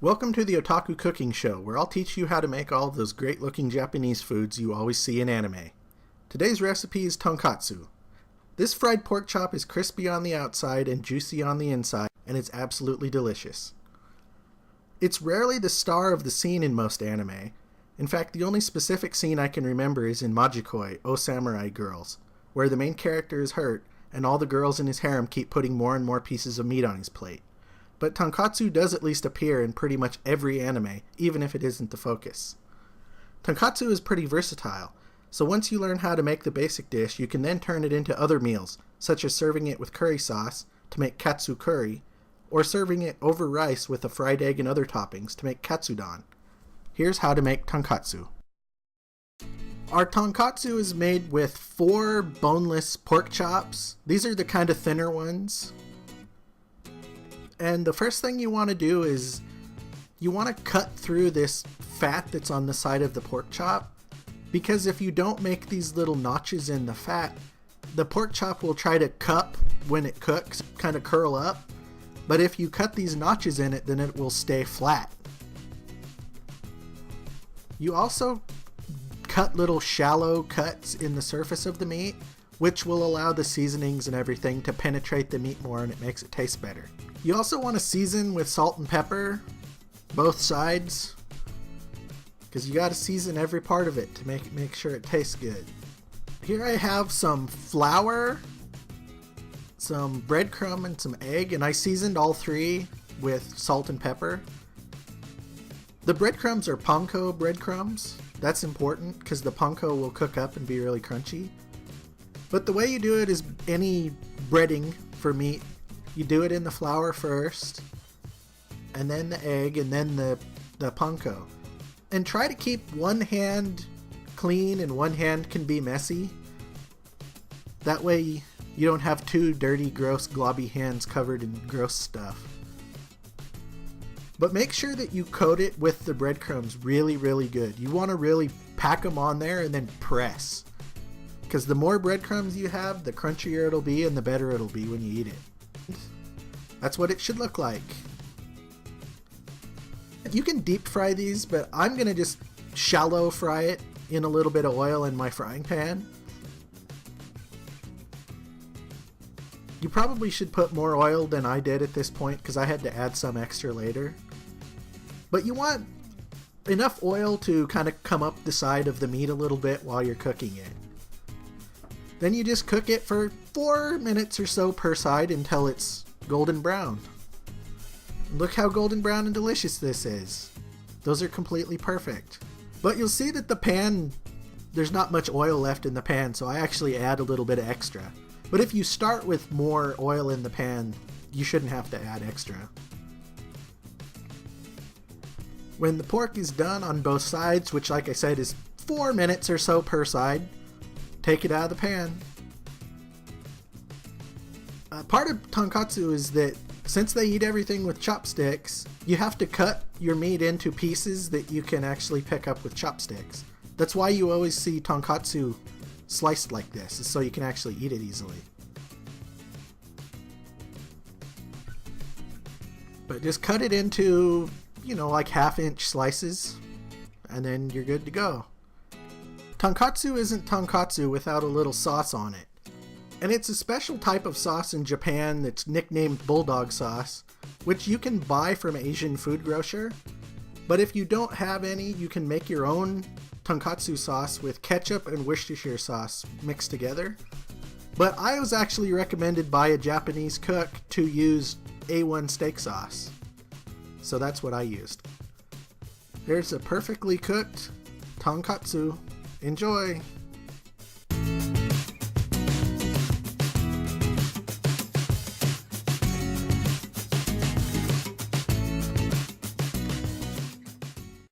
Welcome to the Otaku Cooking Show, where I'll teach you how to make all of those great looking Japanese foods you always see in anime. Today's recipe is tonkatsu. This fried pork chop is crispy on the outside and juicy on the inside, and it's absolutely delicious. It's rarely the star of the scene in most anime. In fact, the only specific scene I can remember is in Majikoi, O Samurai Girls, where the main character is hurt, and all the girls in his harem keep putting more and more pieces of meat on his plate. But tonkatsu does at least appear in pretty much every anime, even if it isn't the focus. Tonkatsu is pretty versatile, so once you learn how to make the basic dish, you can then turn it into other meals, such as serving it with curry sauce to make katsu curry, or serving it over rice with a fried egg and other toppings to make katsudon. Here's how to make tonkatsu. Our tonkatsu is made with 4 boneless pork chops. These are the kind of thinner ones. And the first thing you want to do is you want to cut through this fat that's on the side of the pork chop, because if you don't make these little notches in the fat, the pork chop will try to cup when it cooks, kind of curl up. But if you cut these notches in it, then it will stay flat. You also cut little shallow cuts in the surface of the meat, which will allow the seasonings and everything to penetrate the meat more, and it makes it taste better. You also want to season with salt and pepper, both sides, because you got to season every part of it to make sure it tastes good. Here I have some flour, some breadcrumb, and some egg, and I seasoned all 3 with salt and pepper. The breadcrumbs are panko breadcrumbs. That's important because the panko will cook up and be really crunchy. But the way you do it is any breading for meat. You do it in the flour first, and then the egg, and then the panko. And try to keep one hand clean and one hand can be messy. That way you don't have 2 dirty, gross, globby hands covered in gross stuff. But make sure that you coat it with the breadcrumbs really, really good. You want to really pack them on there and then press. Because the more breadcrumbs you have, the crunchier it'll be and the better it'll be when you eat it. That's what it should look like. You can deep fry these, but I'm going to just shallow fry it in a little bit of oil in my frying pan. You probably should put more oil than I did at this point because I had to add some extra later. But you want enough oil to kind of come up the side of the meat a little bit while you're cooking it. Then you just cook it for 4 minutes or so per side until it's golden brown. Look how golden brown and delicious this is. Those are completely perfect. But you'll see that the pan, there's not much oil left in the pan, so I actually add a little bit of extra. But if you start with more oil in the pan, you shouldn't have to add extra. When the pork is done on both sides, which like I said is 4 minutes or so per side, take it out of the pan. Part of tonkatsu is that since they eat everything with chopsticks, you have to cut your meat into pieces that you can actually pick up with chopsticks. That's why you always see tonkatsu sliced like this, is so you can actually eat it easily. But just cut it into, like 1/2-inch slices, and then you're good to go. Tonkatsu isn't tonkatsu without a little sauce on it. And it's a special type of sauce in Japan that's nicknamed bulldog sauce, which you can buy from Asian food grocer. But if you don't have any, you can make your own tonkatsu sauce with ketchup and Worcestershire sauce mixed together. But I was actually recommended by a Japanese cook to use A1 steak sauce. So that's what I used. There's a perfectly cooked tonkatsu. Enjoy!